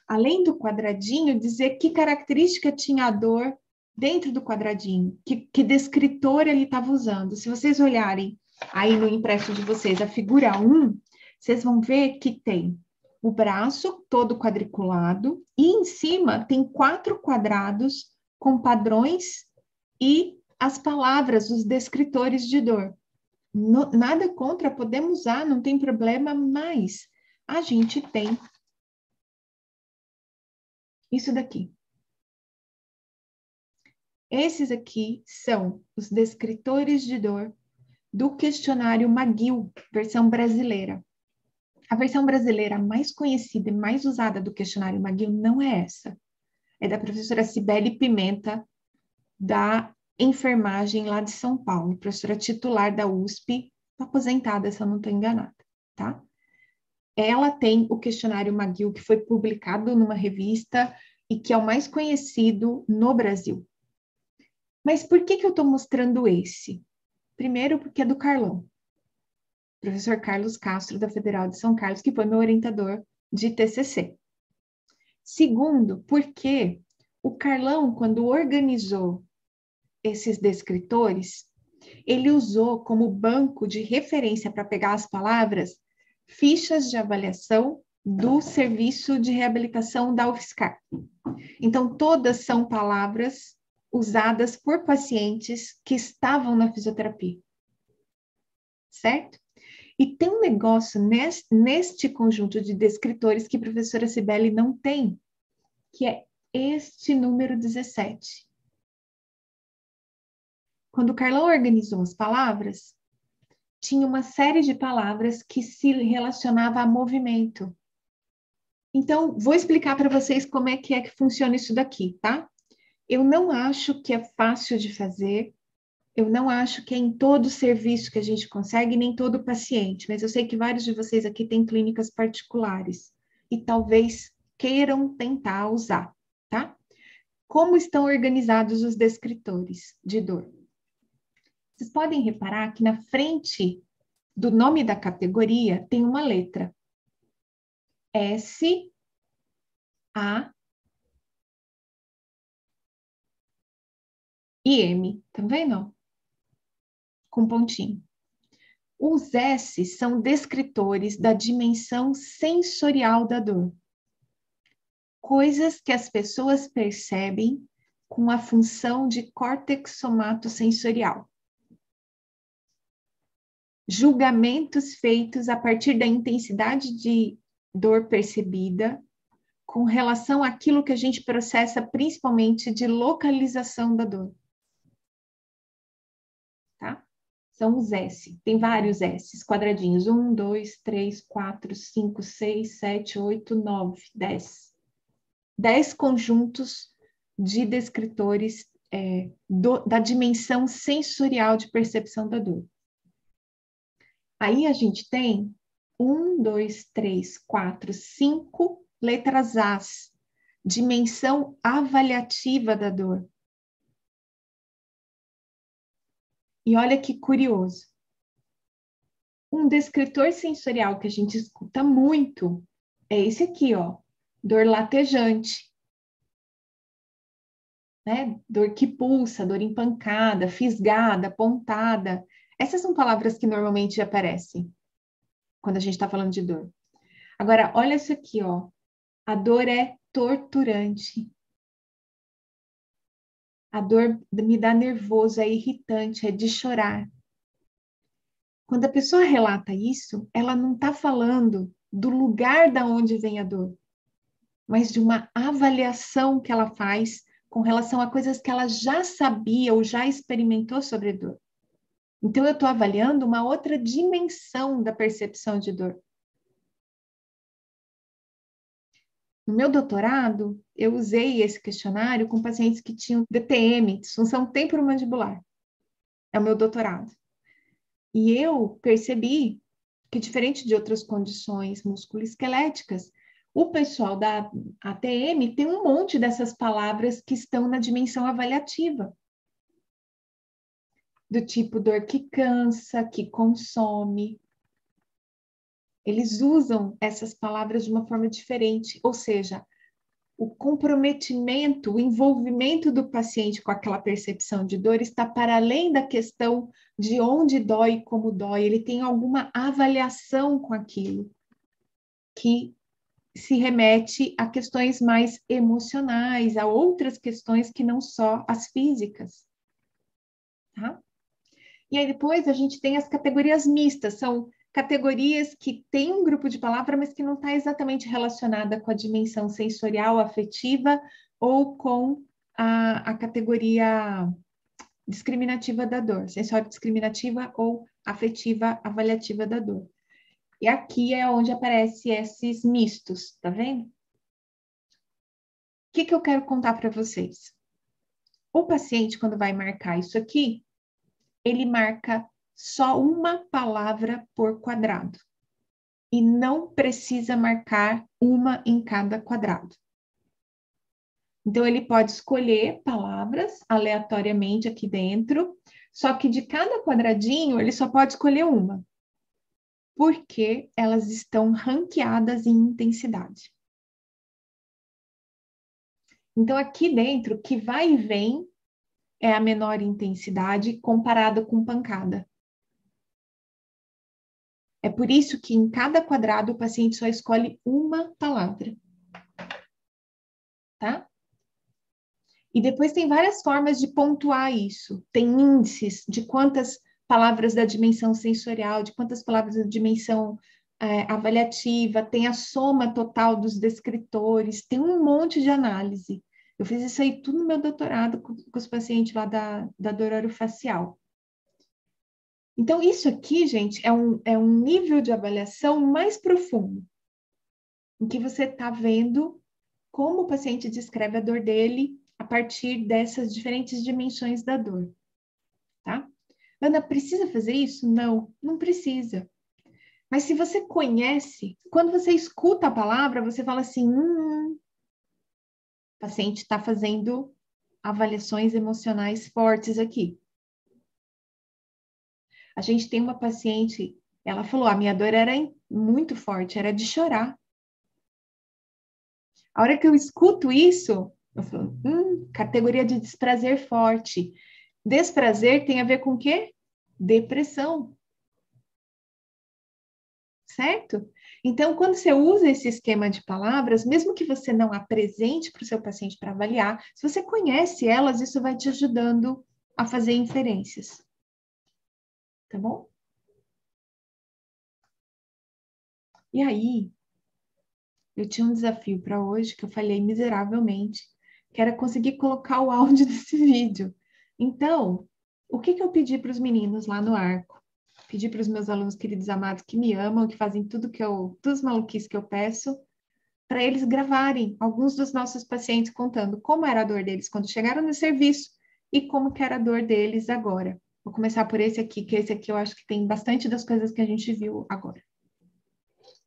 além do quadradinho, dizer que característica tinha a dor dentro do quadradinho, que descritor ele estava usando. Se vocês olharem aí no impresso de vocês a figura 1, vocês vão ver que tem o braço todo quadriculado e em cima tem 4 quadrados com padrões e as palavras, os descritores de dor. Nada contra, podemos usar, não tem problema, mas a gente tem isso daqui. Esses aqui são os descritores de dor do questionário McGill, versão brasileira. A versão brasileira mais conhecida e mais usada do questionário McGill não é essa. É da professora Cibele Pimenta, da enfermagem lá de São Paulo, professora titular da USP, aposentada, se eu não estou enganada, tá? Ela tem o questionário McGill, que foi publicado numa revista e que é o mais conhecido no Brasil. Mas por que eu estou mostrando esse? Primeiro, porque é do Carlão, professor Carlos Castro, da Federal de São Carlos, que foi meu orientador de TCC. Segundo, porque o Carlão, quando organizou esses descritores, ele usou como banco de referência para pegar as palavras fichas de avaliação do serviço de reabilitação da UFSCar. Então, todas são palavras usadas por pacientes que estavam na fisioterapia. Certo? E tem um negócio neste conjunto de descritores que a professora Cibele não tem, que é este número 17. Quando o Carlão organizou as palavras, tinha uma série de palavras que se relacionava a movimento. Então, vou explicar para vocês como é que funciona isso daqui, tá? Eu não acho que é fácil de fazer, eu não acho que é em todo serviço que a gente consegue, nem todo paciente, mas eu sei que vários de vocês aqui têm clínicas particulares e talvez queiram tentar usar, tá? Como estão organizados os descritores de dor? Vocês podem reparar que na frente do nome da categoria tem uma letra. S, A e M. Tá vendo? Com pontinho. Os S são descritores da dimensão sensorial da dor. Coisas que as pessoas percebem com a função de córtex somatosensorial. Julgamentos feitos a partir da intensidade de dor percebida com relação àquilo que a gente processa principalmente de localização da dor. Tá? São os S. Tem vários S, quadradinhos. 1, 2, 3, 4, 5, 6, 7, 8, 9, 10. 10 conjuntos de descritores da dimensão sensorial de percepção da dor. Aí a gente tem 1, 2, 3, 4, 5 letras As, dimensão avaliativa da dor. E olha que curioso. Um descritor sensorial que a gente escuta muito é esse aqui, ó, dor latejante. Né? Dor que pulsa, dor empancada, fisgada, pontada. Essas são palavras que normalmente aparecem quando a gente está falando de dor. Agora, olha isso aqui, ó. A dor é torturante. A dor me dá nervoso, é irritante, é de chorar. Quando a pessoa relata isso, ela não está falando do lugar da onde vem a dor, mas de uma avaliação que ela faz com relação a coisas que ela já sabia ou já experimentou sobre dor. Então, eu estou avaliando uma outra dimensão da percepção de dor. No meu doutorado, eu usei esse questionário com pacientes que tinham DTM, disfunção temporomandibular. É o meu doutorado. E eu percebi que, diferente de outras condições musculoesqueléticas, o pessoal da ATM tem um monte dessas palavras que estão na dimensão avaliativa. Do tipo dor que cansa, que consome. Eles usam essas palavras de uma forma diferente, ou seja, o comprometimento, o envolvimento do paciente com aquela percepção de dor está para além da questão de onde dói e como dói. Ele tem alguma avaliação com aquilo que se remete a questões mais emocionais, a outras questões que não só as físicas, tá? E aí depois a gente tem as categorias mistas, são categorias que têm um grupo de palavra, mas que não está exatamente relacionada com a dimensão sensorial, afetiva ou com a categoria discriminativa da dor, sensório discriminativa ou afetiva avaliativa da dor. E aqui é onde aparecem esses mistos, tá vendo? O que eu quero contar para vocês? O paciente, quando vai marcar isso aqui, ele marca só uma palavra por quadrado. E não precisa marcar uma em cada quadrado. Então, ele pode escolher palavras aleatoriamente aqui dentro, só que de cada quadradinho, ele só pode escolher uma, porque elas estão ranqueadas em intensidade. Então, aqui dentro, que vai e vem é a menor intensidade comparada com pancada. É por isso que em cada quadrado o paciente só escolhe uma palavra. Tá? E depois tem várias formas de pontuar isso. Tem índices de quantas palavras da dimensão sensorial, de quantas palavras da dimensão avaliativa, tem a soma total dos descritores, tem um monte de análise. Eu fiz isso aí tudo no meu doutorado com os pacientes lá da dor orofacial. Então, isso aqui, gente, é um nível de avaliação mais profundo, em que você está vendo como o paciente descreve a dor dele a partir dessas diferentes dimensões da dor, tá? Ana, precisa fazer isso? Não, não precisa. Mas se você conhece, quando você escuta a palavra, você fala assim, o paciente está fazendo avaliações emocionais fortes aqui. A gente tem uma paciente, ela falou, a minha dor era muito forte, era de chorar. A hora que eu escuto isso, eu falo, categoria de desprazer forte. Desprazer tem a ver com o quê? Depressão. Certo? Então, quando você usa esse esquema de palavras, mesmo que você não apresente para o seu paciente para avaliar, se você conhece elas, isso vai te ajudando a fazer inferências. Tá bom? E aí, eu tinha um desafio para hoje que eu falhei miseravelmente, que era conseguir colocar o áudio desse vídeo. Então, o que eu pedi para os meninos lá no Arco? Pedi para os meus alunos queridos amados que me amam, que fazem todas as maluquices que eu peço, para eles gravarem alguns dos nossos pacientes contando como era a dor deles quando chegaram no serviço e como que era a dor deles agora. Vou começar por esse aqui, que esse aqui eu acho que tem bastante das coisas que a gente viu agora.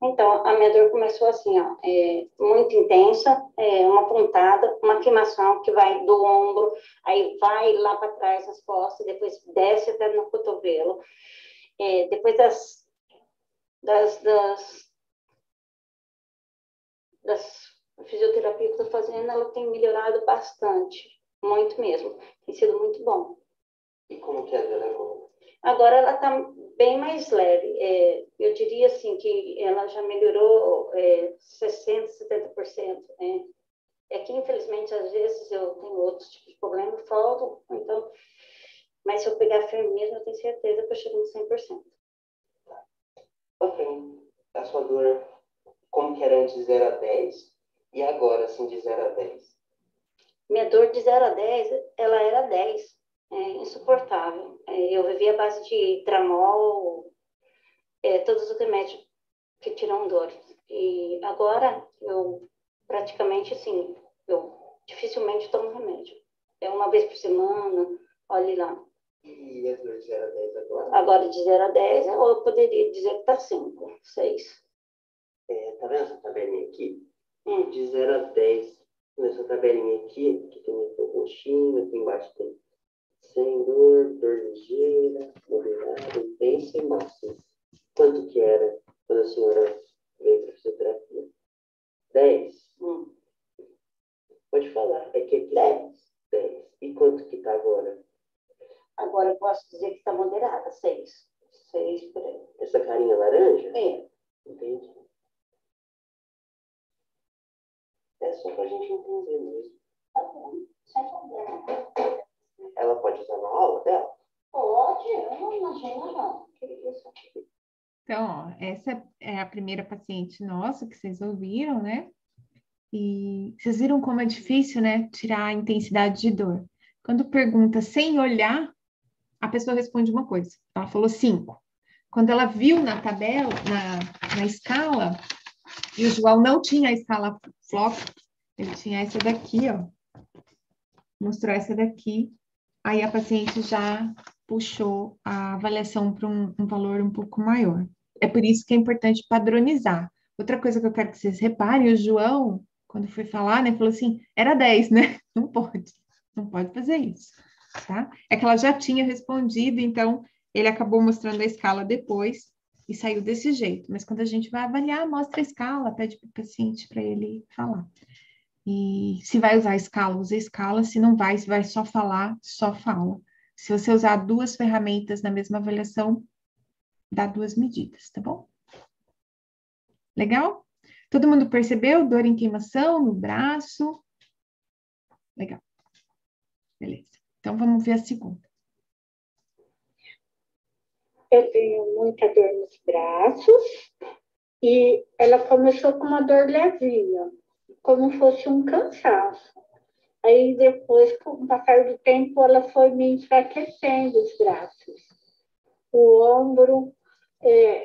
Então, a minha dor começou assim, ó, muito intensa, uma pontada, uma queimação que vai do ombro, aí vai lá para trás nas costas, depois desce até no cotovelo. Depois das fisioterapia que eu estou fazendo, ela tem melhorado bastante, muito mesmo. Tem sido muito bom. E como que é a dor agora? Agora ela está bem mais leve. Eu diria assim que ela já melhorou 60%, 70%. Né? É que, infelizmente, às vezes eu tenho outros tipos de problema, faltam, então, mas se eu pegar firme mesmo, eu tenho certeza que eu chego no 100%. Ok. A sua dor, como que era antes de 0 a 10 e agora, assim, de 0 a 10? Minha dor de 0 a 10, ela era 10. Insuportável. Eu vivia à base de tramol, todos os remédios que tiram dor. E agora, eu praticamente, assim, eu dificilmente tomo remédio. É uma vez por semana, olhe lá. E a dor de 0 a 10 agora? Agora, de 0 a 10, eu poderia dizer que está 5, 6. Tá vendo essa tabelinha aqui? De 0 a 10, nessa tabelinha aqui, que tem um roxinho, aqui embaixo tem sem dor, dor ligeira, moderada, intensa e máxima. Quanto que era quando a senhora veio para fisioterapia? 10? Pode falar. É que aqui 10. 10. E quanto que tá agora? Agora eu posso dizer que está moderada, 6. 6 por aí. Essa carinha laranja? É. Entendi. É só pra gente entender mesmo. Tá bom, sem problema. Ela pode usar na aula dela? Pode, eu não imagino não. Então, ó, essa é a primeira paciente nossa que vocês ouviram, né? E vocês viram como é difícil, né? Tirar a intensidade de dor. Quando pergunta sem olhar, a pessoa responde uma coisa. Ela falou 5. Quando ela viu na tabela, na escala, e o João não tinha a escala Flock, ele tinha essa daqui, ó. Mostrou essa daqui. Aí a paciente já puxou a avaliação para um valor um pouco maior. É por isso que é importante padronizar. Outra coisa que eu quero que vocês reparem, o João, quando foi falar, né, falou assim, era 10, né? Não pode fazer isso, tá? É que ela já tinha respondido, então ele acabou mostrando a escala depois e saiu desse jeito. Mas quando a gente vai avaliar, mostra a escala, pede para o paciente para ele falar. E se vai usar escala, usa escala. Se não vai, se vai só falar, só fala. Se você usar 2 ferramentas na mesma avaliação, dá 2 medidas, tá bom? Legal? Todo mundo percebeu dor em queimação no braço? Legal. Beleza. Então, vamos ver a segunda. Eu tenho muita dor nos braços e ela começou com uma dor levinha, como fosse um cansaço. Aí depois, com o passar do tempo, ela foi me enfraquecendo os braços. O ombro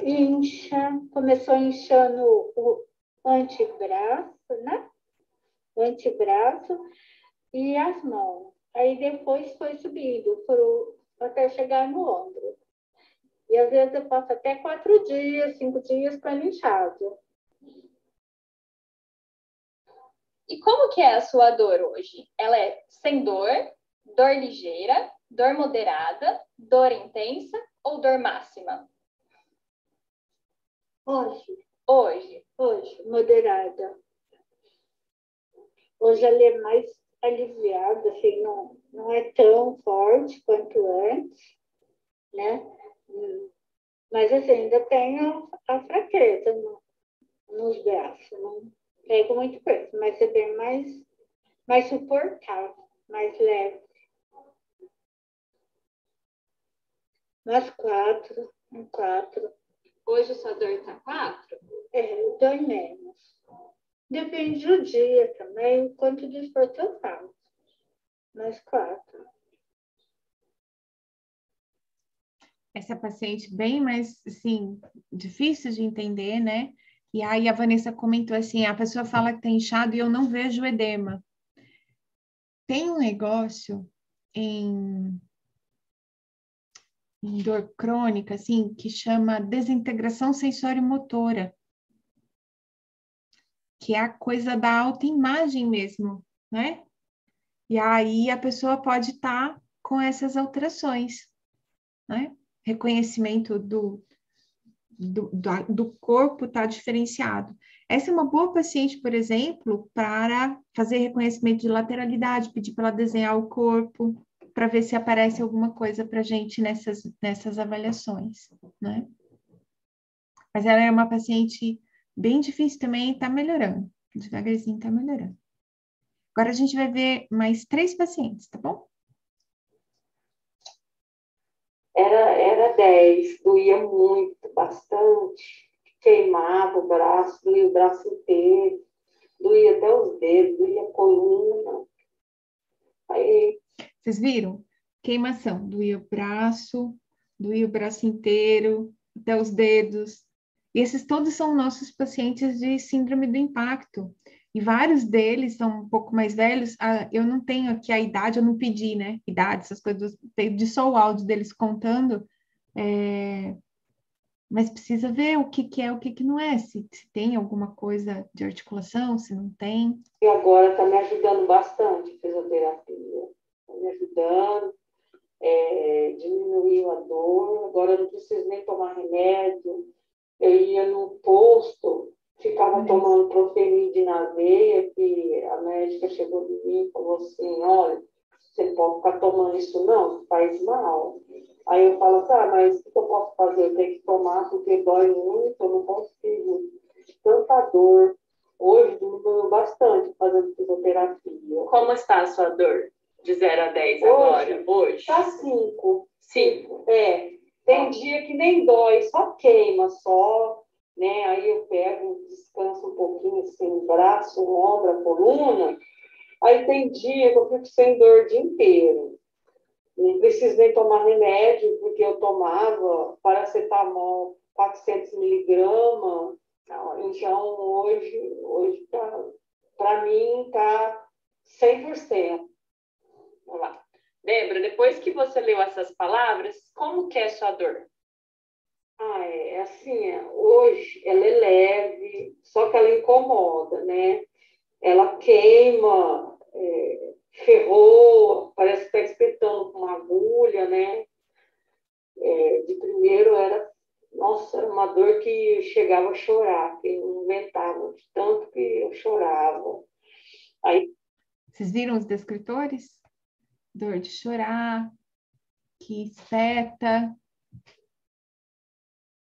incha, começou inchando o antebraço, né? O antebraço e as mãos. Aí depois foi subindo até chegar no ombro. E às vezes eu passo até 4 dias, 5 dias com ele inchado. E como que é a sua dor hoje? Ela é sem dor, dor ligeira, dor moderada, dor intensa ou dor máxima? Hoje, moderada. Hoje ela é mais aliviada, assim, não é tão forte quanto antes, né? Mas assim, ainda tenho a fraqueza nos braços, não pego muito peso, mas é bem mais suportável, mais leve. Umas 4. Hoje sua dor está 4? Dói menos. Depende do dia também, o quanto de esforço eu faço. Mas 4. Essa paciente bem mais, assim, difícil de entender, né? E aí a Vanessa comentou assim, a pessoa fala que tem inchado e eu não vejo edema. Tem um negócio em dor crônica, assim, que chama desintegração sensório-motora, que é a coisa da autoimagem mesmo, né? E aí a pessoa pode estar com essas alterações, né? Reconhecimento do corpo está diferenciado. Essa é uma boa paciente, por exemplo, para fazer reconhecimento de lateralidade, pedir para ela desenhar o corpo, para ver se aparece alguma coisa para a gente nessas avaliações, né? Mas ela é uma paciente bem difícil também e está melhorando. Devagarzinho está melhorando. Agora a gente vai ver mais 3 pacientes, tá bom? Era 10, doía muito, bastante. Queimava o braço, doía o braço inteiro, doía até os dedos, doía a coluna. Aí, Vocês viram? Queimação, doía o braço inteiro, até os dedos. E esses todos são nossos pacientes de síndrome do impacto. E vários deles são um pouco mais velhos. Eu não tenho aqui a idade, eu não pedi, né? Idade, essas coisas. Pedi só o áudio deles contando. Mas precisa ver o que é, o que não é. Se tem alguma coisa de articulação, se não tem. e agora está me ajudando bastante, fisioterapia. Está me ajudando, diminuiu a dor. Agora eu não preciso nem tomar remédio. Eu ia no posto, ficava tomando Profenid na veia, que a médica chegou de mim e falou assim, olha, você não pode ficar tomando isso não, faz mal. Aí eu falo assim, mas o que eu posso fazer? Eu tenho que tomar porque dói muito, eu não consigo. Tanta dor. Hoje diminuiu bastante fazendo fisioterapia. Como está a sua dor? De 0 a 10 agora? Hoje? Tá 5. 5. Tem dia que nem dói, só queima, só, né? Aí eu pego, descanso um pouquinho, assim, o braço, o ombro, a coluna. Aí tem dia que eu fico sem dor o dia inteiro. Não preciso nem tomar remédio, porque eu tomava paracetamol 400 miligramas. Então, hoje tá, para mim, tá 100%. Vamos lá. Débora, depois que você leu essas palavras, como que é a sua dor? Assim, hoje ela é leve, só que ela incomoda, né? Ela queima, ferrou, parece que está espetando com uma agulha, né? De primeiro era uma dor que chegava a chorar, que eu não aguentava, de tanto que eu chorava. Aí, Vocês viram os descritores? Dor de chorar, que espeta,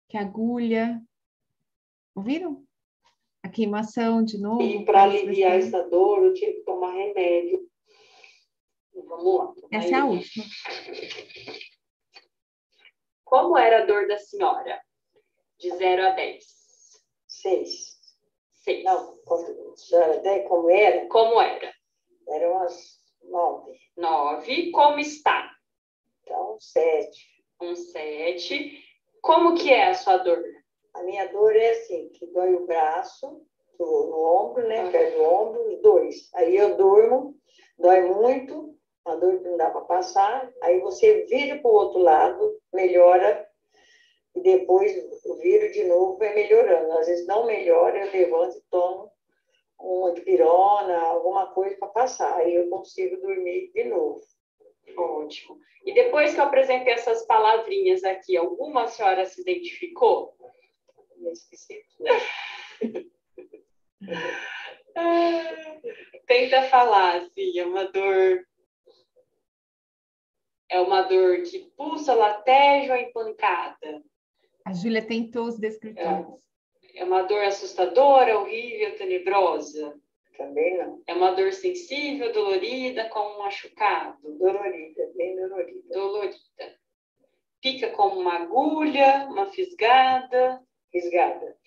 que agulha. Ouviram? A queimação de novo. e para aliviar essa dor, eu tive que tomar remédio. Vamos lá. Essa é a última. Como era a dor da senhora? De 0 a 10. 6. 6. Não, como era? Como era? Eram umas 9. 9. Como está? Então, 7. 7. Como que é a sua dor? A minha dor é assim, que dói o braço, no ombro, né? Perto do ombro, os 2. Aí eu durmo, dói muito, uma dor que não dá para passar. Aí você vira para o outro lado, melhora, e depois viro de novo, vai melhorando. Às vezes não melhora, eu levanto e tomo uma dipirona, alguma coisa para passar. Aí eu consigo dormir de novo. Ótimo. E depois que eu apresentei essas palavrinhas aqui, alguma senhora se identificou? Eu esqueci. Tenta falar, assim, é uma dor que pulsa, lateja ou empancada? A Júlia tentou os descritores. É uma dor assustadora, horrível, tenebrosa? Também não. É uma dor sensível, dolorida, como um machucado? Dolorida, bem dolorida. Dolorida. Fica como uma agulha, uma fisgada? Fisgada.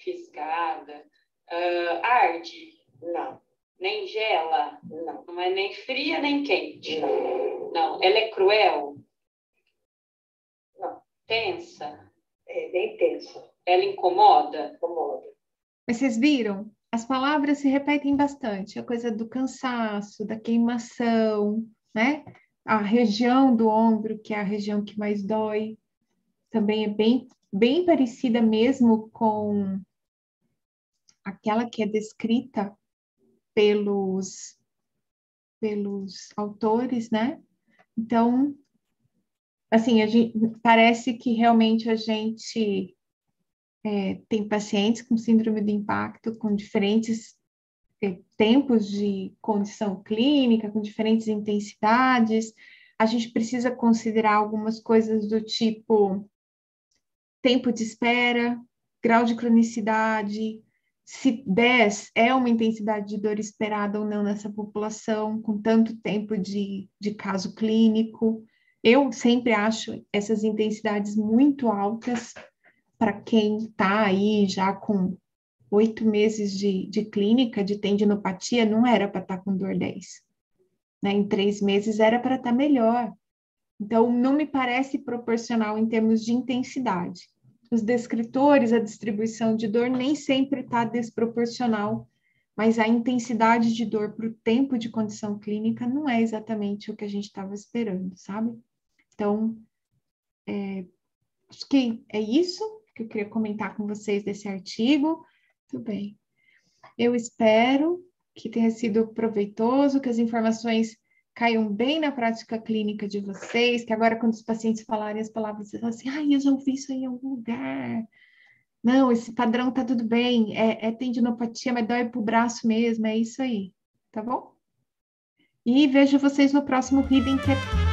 Arde? Não. Nem gela? Não. Não é nem fria, nem quente? Não. Não. Ela é cruel? Não. Tensa? É bem tensa. Ela incomoda? Incomoda. Mas vocês viram? As palavras se repetem bastante. A coisa do cansaço, da queimação, né? A região do ombro, que é a região que mais dói, também é bem parecida mesmo com aquela que é descrita pelos autores, né? Então, assim, parece que realmente a gente tem pacientes com síndrome do impacto, com diferentes tempos de condição clínica, com diferentes intensidades. a gente precisa considerar algumas coisas do tipo tempo de espera, grau de cronicidade, se 10 é uma intensidade de dor esperada ou não nessa população, com tanto tempo de caso clínico. Eu sempre acho essas intensidades muito altas para quem está aí já com 8 meses de clínica, de tendinopatia, não era para estar com dor 10. Né? Em 3 meses era para estar melhor. Então, não me parece proporcional em termos de intensidade. Os descritores, a distribuição de dor nem sempre está desproporcional, mas a intensidade de dor para o tempo de condição clínica não é exatamente o que a gente estava esperando, sabe? Então, acho que é isso que eu queria comentar com vocês desse artigo. Tudo bem. Eu espero que tenha sido proveitoso, que as informações caiam bem na prática clínica de vocês, que agora quando os pacientes falarem as palavras, vocês falam assim, ai, eu já ouvi isso em algum lugar. Não, esse padrão tá tudo bem, é tendinopatia, mas dói pro braço mesmo, é isso aí, tá bom? E vejo vocês no próximo Reading, que é